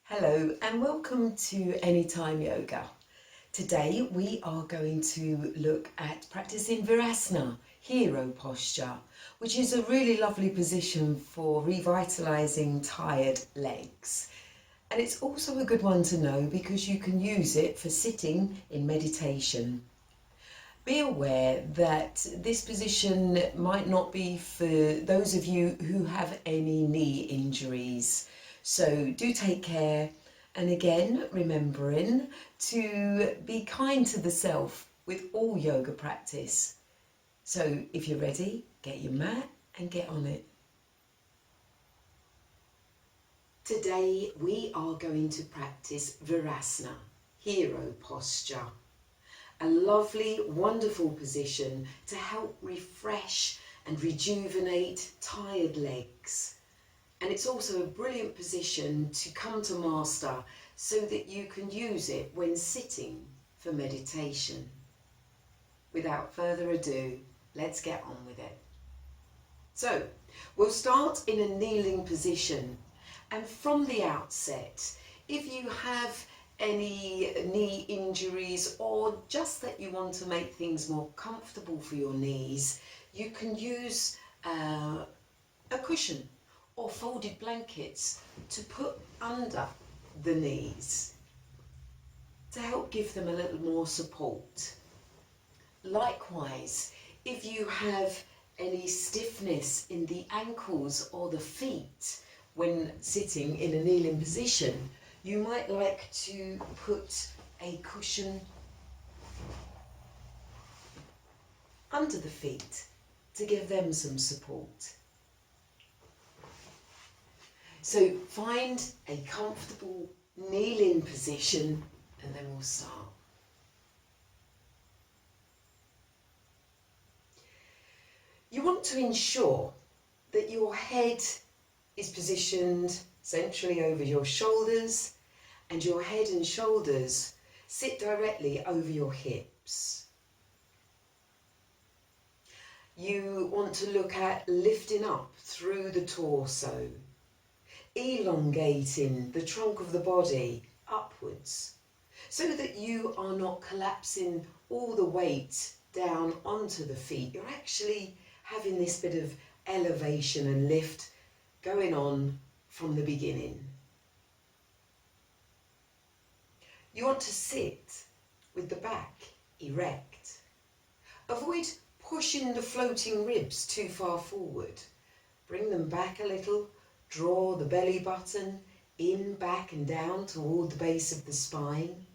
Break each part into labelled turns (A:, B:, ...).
A: Hello and welcome to Anytime Yoga. Today we are going to look at practicing Virasana, hero posture, which is a really lovely position for revitalising tired legs. And it's also a good one to know because you can use it for sitting in meditation. Be aware that this position might not be for those of you who have any knee injuries. So do take care, and again remembering to be kind to the self with all yoga practice. So if you're ready, get your mat and get on it. Today we are going to practice Virasana, hero posture. A lovely, wonderful position to help refresh and rejuvenate tired legs. And it's also a brilliant position to come to master so that you can use it when sitting for meditation. Without further ado, let's get on with it. So, we'll start in a kneeling position, and from the outset, if you have any knee injuries or just that you want to make things more comfortable for your knees, you can use a cushion or folded blankets to put under the knees to help give them a little more support. Likewise, if you have any stiffness in the ankles or the feet when sitting in a kneeling position, you might like to put a cushion under the feet to give them some support. So find a comfortable kneeling position and then we'll start. You want to ensure that your head is positioned centrally over your shoulders and your head and shoulders sit directly over your hips. You want to look at lifting up through the torso, elongating the trunk of the body upwards so that you are not collapsing all the weight down onto the feet. You're actually having this bit of elevation and lift going on from the beginning. You want to sit with the back erect. Avoid pushing the floating ribs too far forward. Bring them back a little. Draw the belly button in, back and down toward the base of the spine.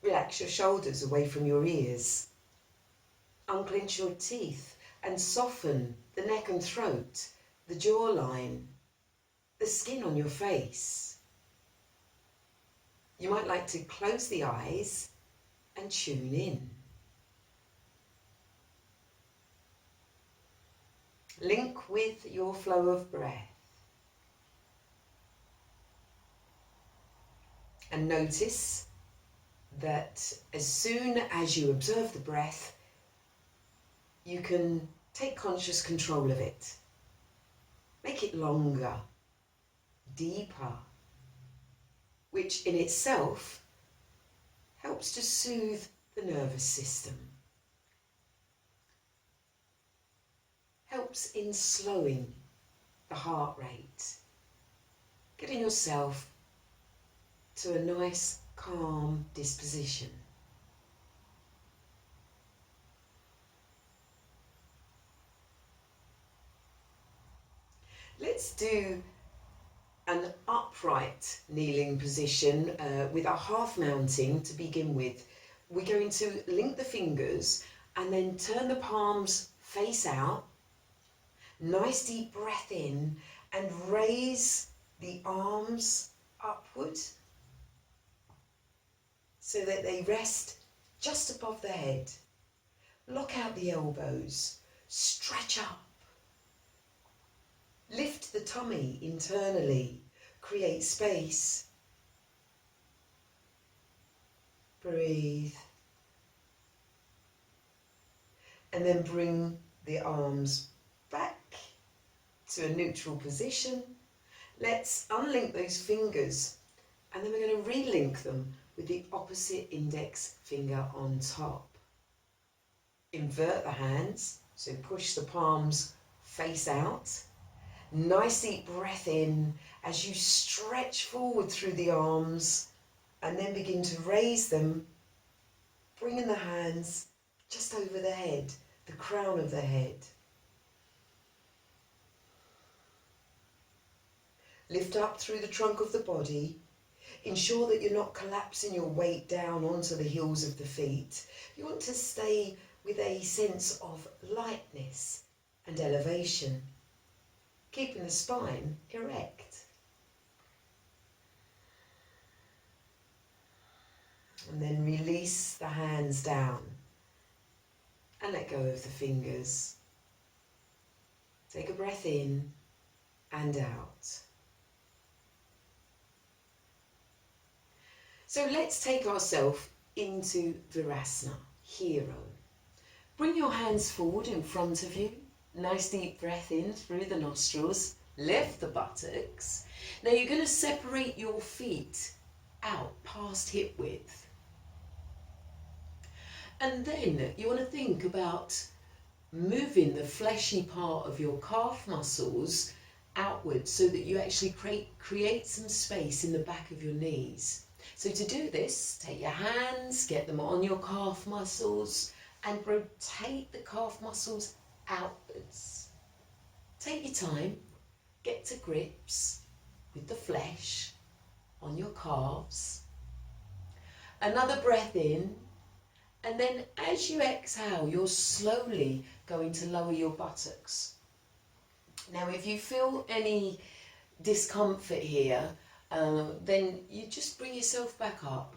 A: Relax your shoulders away from your ears. Unclench your teeth and soften the neck and throat, the jawline, the skin on your face. You might like to close the eyes and tune in. Link with your flow of breath. And notice that as soon as you observe the breath, you can take conscious control of it. Make it longer, deeper, which in itself helps to soothe the nervous system. Helps in slowing the heart rate, getting yourself to a nice, calm disposition. Let's do an upright kneeling position with our half mounting to begin with. We're going to link the fingers and then turn the palms face out. Nice deep breath in and raise the arms upward so that they rest just above the head. Lock out the elbows, stretch up. Lift the tummy internally, create space. Breathe. And then bring the arms back to a neutral position Let's unlink those fingers and then we're going to relink them with the opposite index finger on top. Invert the hands, so push the palms face out. Nice deep breath in as you stretch forward through the arms and then begin to raise them, bringing the hands just over the head, the crown of the head. Lift up through the trunk of the body. Ensure that you're not collapsing your weight down onto the heels of the feet. You want to stay with a sense of lightness and elevation, keeping the spine erect. And then release the hands down and let go of the fingers. Take a breath in and out. So let's take ourselves into Virasana, hero. Bring your hands forward in front of you. Nice deep breath in through the nostrils. Lift the buttocks. Now you're going to separate your feet out past hip width. And then you want to think about moving the fleshy part of your calf muscles outwards so that you actually create some space in the back of your knees. So to do this, take your hands, get them on your calf muscles and rotate the calf muscles outwards. Take your time, get to grips with the flesh on your calves. Another breath in, and then as you exhale, you're slowly going to lower your buttocks. Now if you feel any discomfort here, then you just bring yourself back up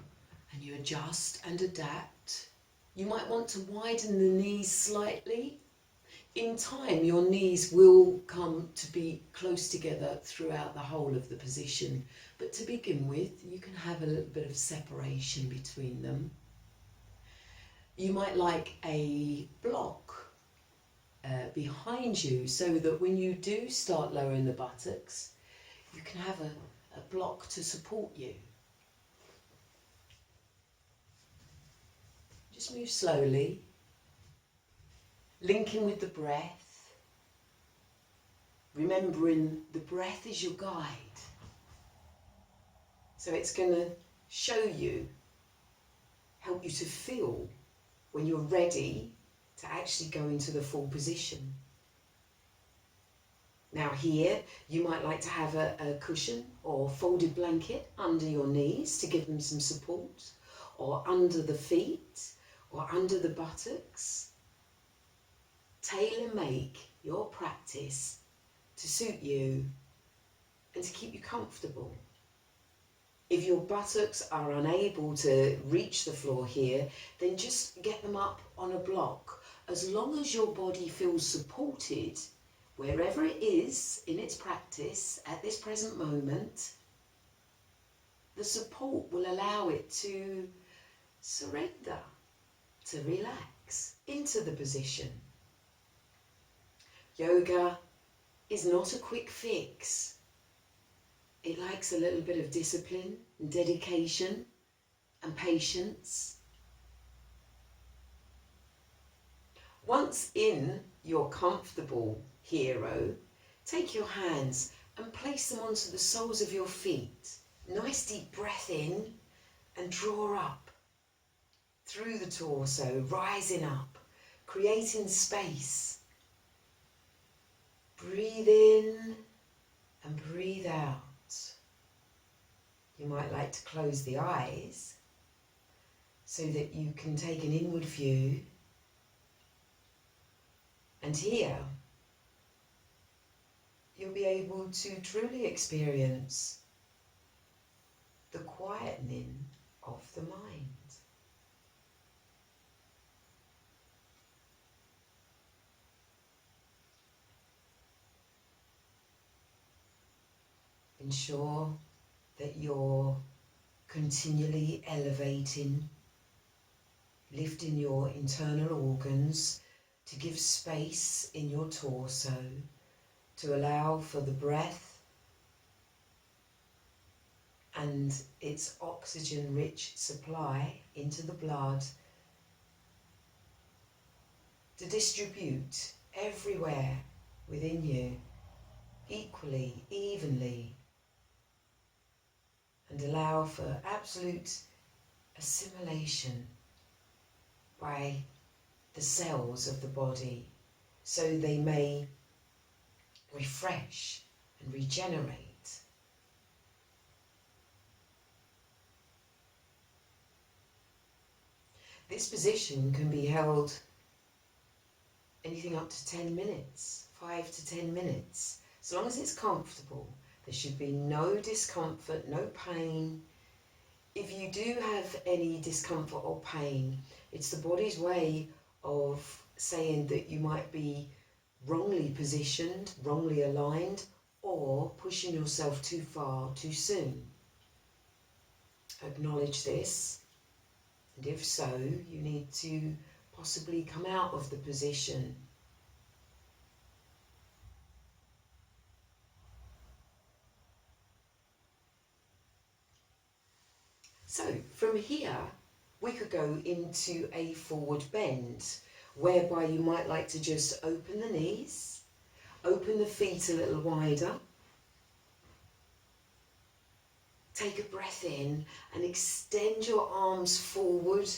A: and you adjust and adapt. You might want to widen the knees slightly. In time, your knees will come to be close together throughout the whole of the position. But to begin with, you can have a little bit of separation between them. You might like a block behind you so that when you do start lowering the buttocks, you can have a block to support you. Just move slowly, linking with the breath, remembering the breath is your guide. So it's going to show you, help you to feel when you're ready to actually go into the full position. Now here, you might like to have a cushion or folded blanket under your knees to give them some support, or under the feet, or under the buttocks. Tailor-make your practice to suit you and to keep you comfortable. If your buttocks are unable to reach the floor here, then just get them up on a block. As long as your body feels supported, wherever it is in its practice at this present moment, the support will allow it to surrender, to relax into the position. Yoga is not a quick fix. It likes a little bit of discipline and dedication and patience. Once in your comfortable hero, take your hands and place them onto the soles of your feet. Nice deep breath in and draw up through the torso, rising up, creating space. Breathe in and breathe out. You might like to close the eyes so that you can take an inward view. And here, you'll be able to truly experience the quietening of the mind. Ensure that you're continually elevating, lifting your internal organs to give space in your torso, to allow for the breath and its oxygen-rich supply into the blood to distribute everywhere within you equally, evenly, and allow for absolute assimilation by the cells of the body so they may refresh and regenerate. This position can be held anything up to 10 minutes, 5 to 10 minutes, as long as it's comfortable. There should be no discomfort, no pain. If you do have any discomfort or pain, it's the body's way of saying that you might be wrongly positioned, wrongly aligned, or pushing yourself too far too soon. Acknowledge this, and if so, you need to possibly come out of the position. So from here, we could go into a forward bend, whereby you might like to just open the knees, open the feet a little wider, take a breath in and extend your arms forward,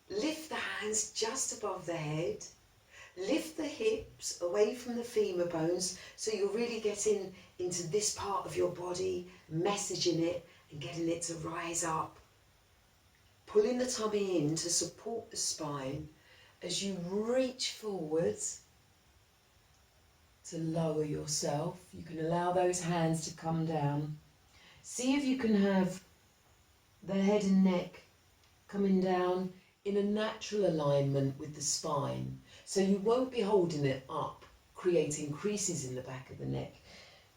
A: lift the hands just above the head, lift the hips away from the femur bones so you're really getting into this part of your body, messaging it and getting it to rise up. Pulling the tummy in to support the spine as you reach forwards to lower yourself. You can allow those hands to come down. See if you can have the head and neck coming down in a natural alignment with the spine. So you won't be holding it up, creating creases in the back of the neck.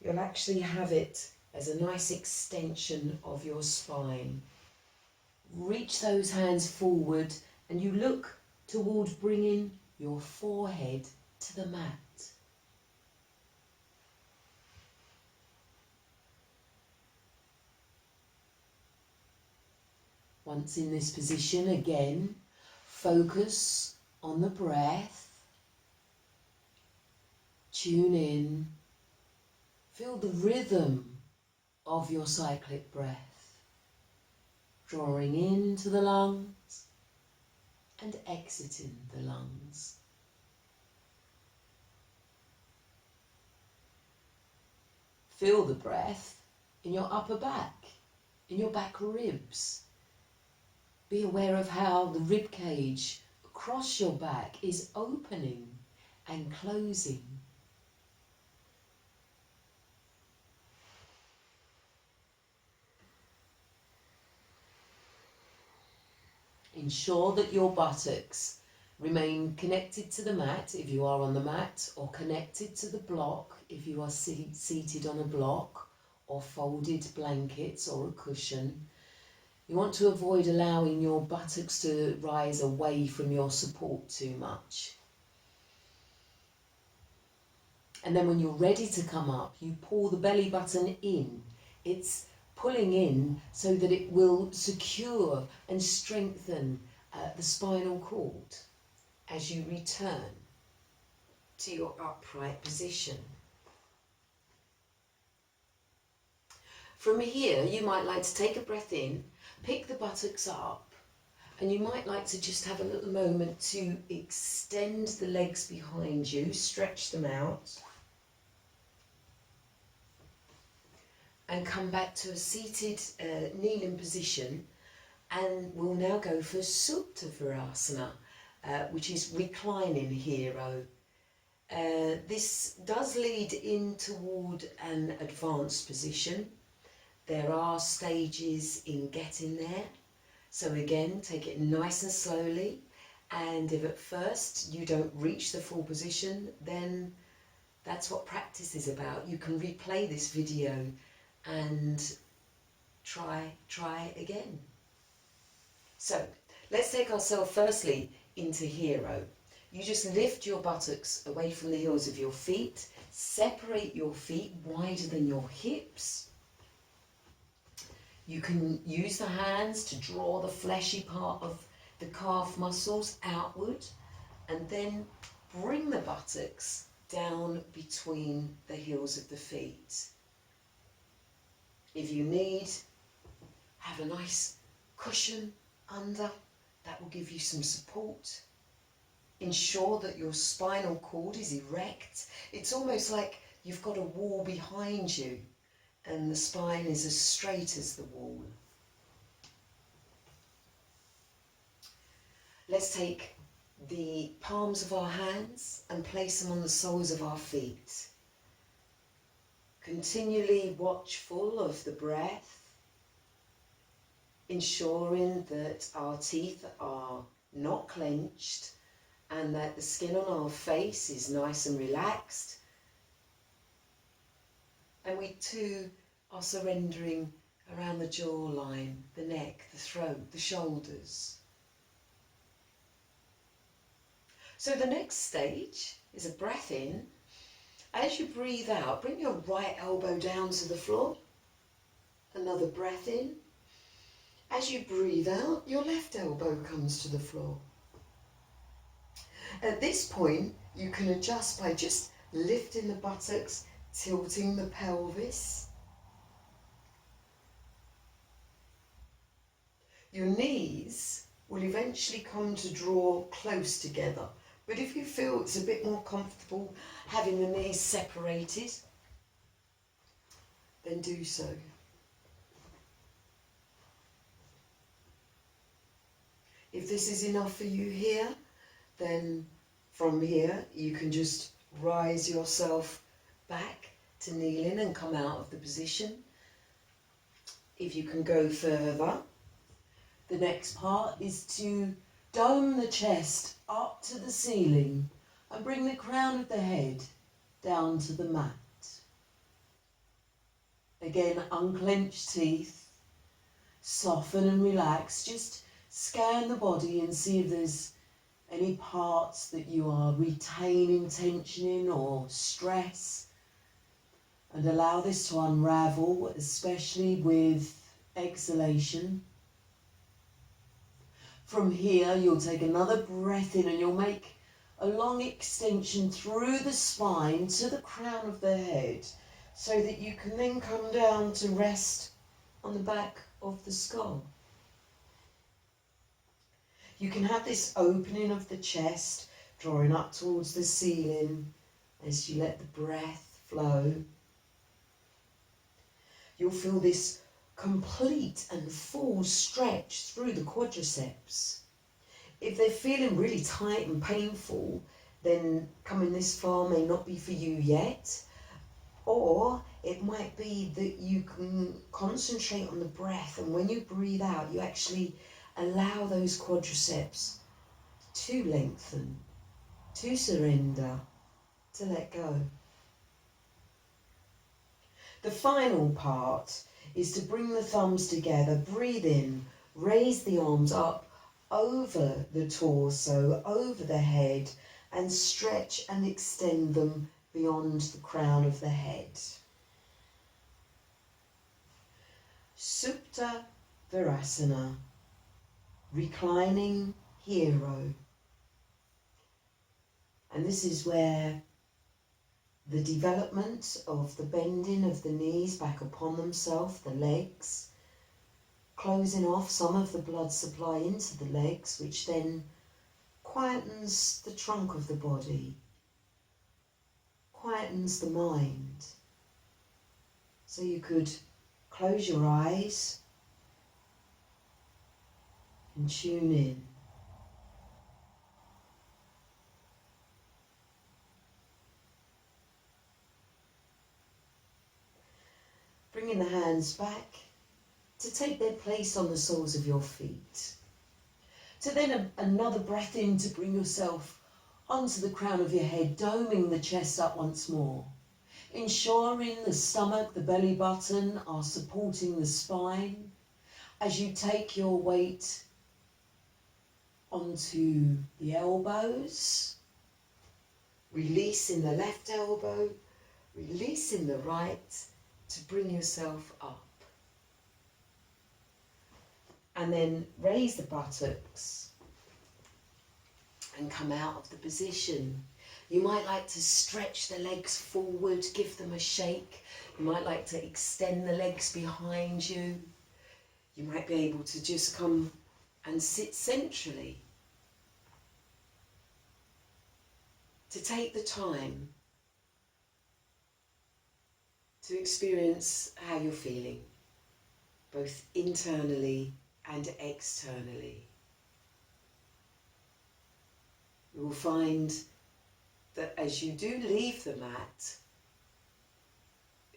A: You'll actually have it as a nice extension of your spine. Reach those hands forward and you look toward bringing your forehead to the mat. Once in this position, again, focus on the breath. Tune in. Feel the rhythm of your cyclic breath, drawing into the lungs and exiting the lungs. Feel the breath in your upper back, in your back ribs. Be aware of how the rib cage across your back is opening and closing. Ensure that your buttocks remain connected to the mat if you are on the mat, or connected to the block if you are seated on a block or folded blankets or a cushion. You want to avoid allowing your buttocks to rise away from your support too much. And then when you're ready to come up, you pull the belly button in. It's pulling in so that it will secure and strengthen the spinal cord as you return to your upright position. From here, you might like to take a breath in, pick the buttocks up, and you might like to just have a little moment to extend the legs behind you, stretch them out, and come back to a seated kneeling position. And we'll now go for Supta Virasana, which is reclining hero. This does lead in toward an advanced position. There are stages in getting there. So again, take it nice and slowly. And if at first you don't reach the full position, then that's what practice is about. You can replay this video and try again. So let's take ourselves firstly into hero. You just lift your buttocks away from the heels of your feet, separate your feet wider than your hips, You can use the hands to draw the fleshy part of the calf muscles outward and then bring the buttocks down between the heels of the feet. If you need, have a nice cushion under, that will give you some support. Ensure that your spinal cord is erect. It's almost like you've got a wall behind you and the spine is as straight as the wall. Let's take the palms of our hands and place them on the soles of our feet. Continually watchful of the breath, ensuring that our teeth are not clenched and that the skin on our face is nice and relaxed. And we too are surrendering around the jawline, the neck, the throat, the shoulders. So the next stage is a breath in. As you breathe out, bring your right elbow down to the floor. Another breath in. As you breathe out, your left elbow comes to the floor. At this point, you can adjust by just lifting the buttocks, tilting the pelvis. Your knees will eventually come to draw close together. But if you feel it's a bit more comfortable having the knees separated, then do so. If this is enough for you here, then from here you can just rise yourself back to kneeling and come out of the position. If you can go further, the next part is to dome the chest up to the ceiling and bring the crown of the head down to the mat. Again, unclench teeth, soften and relax. Just scan the body and see if there's any parts that you are retaining tension in or stress, and allow this to unravel, especially with exhalation. From here, you'll take another breath in and you'll make a long extension through the spine to the crown of the head so that you can then come down to rest on the back of the skull. You can have this opening of the chest, drawing up towards the ceiling as you let the breath flow. You'll feel this complete and full stretch through the quadriceps. If they're feeling really tight and painful, then coming this far may not be for you yet. Or it might be that you can concentrate on the breath, and when you breathe out, you actually allow those quadriceps to lengthen, to surrender, to let go. The final part is to bring the thumbs together, breathe in, raise the arms up over the torso, over the head, and stretch and extend them beyond the crown of the head. Supta Virasana, reclining hero. And this is where the development of the bending of the knees back upon themselves, the legs, closing off some of the blood supply into the legs, which then quietens the trunk of the body, quietens the mind. So you could close your eyes and tune in. Bringing the hands back to take their place on the soles of your feet. So then another breath in to bring yourself onto the crown of your head, doming the chest up once more. Ensuring the stomach, the belly button are supporting the spine as you take your weight onto the elbows, releasing the left elbow, releasing the right, to bring yourself up. And then raise the buttocks and come out of the position. You might like to stretch the legs forward, give them a shake. You might like to extend the legs behind you. You might be able to just come and sit centrally. To take the time to experience how you're feeling, both internally and externally. You will find that as you do leave the mat,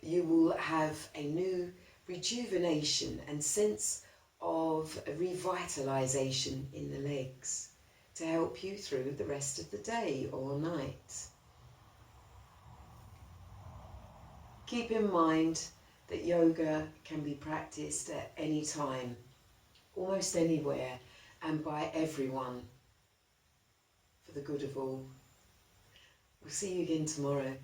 A: you will have a new rejuvenation and sense of a revitalisation in the legs to help you through the rest of the day or night. Keep in mind that yoga can be practiced at any time, almost anywhere, and by everyone, for the good of all. We'll see you again tomorrow.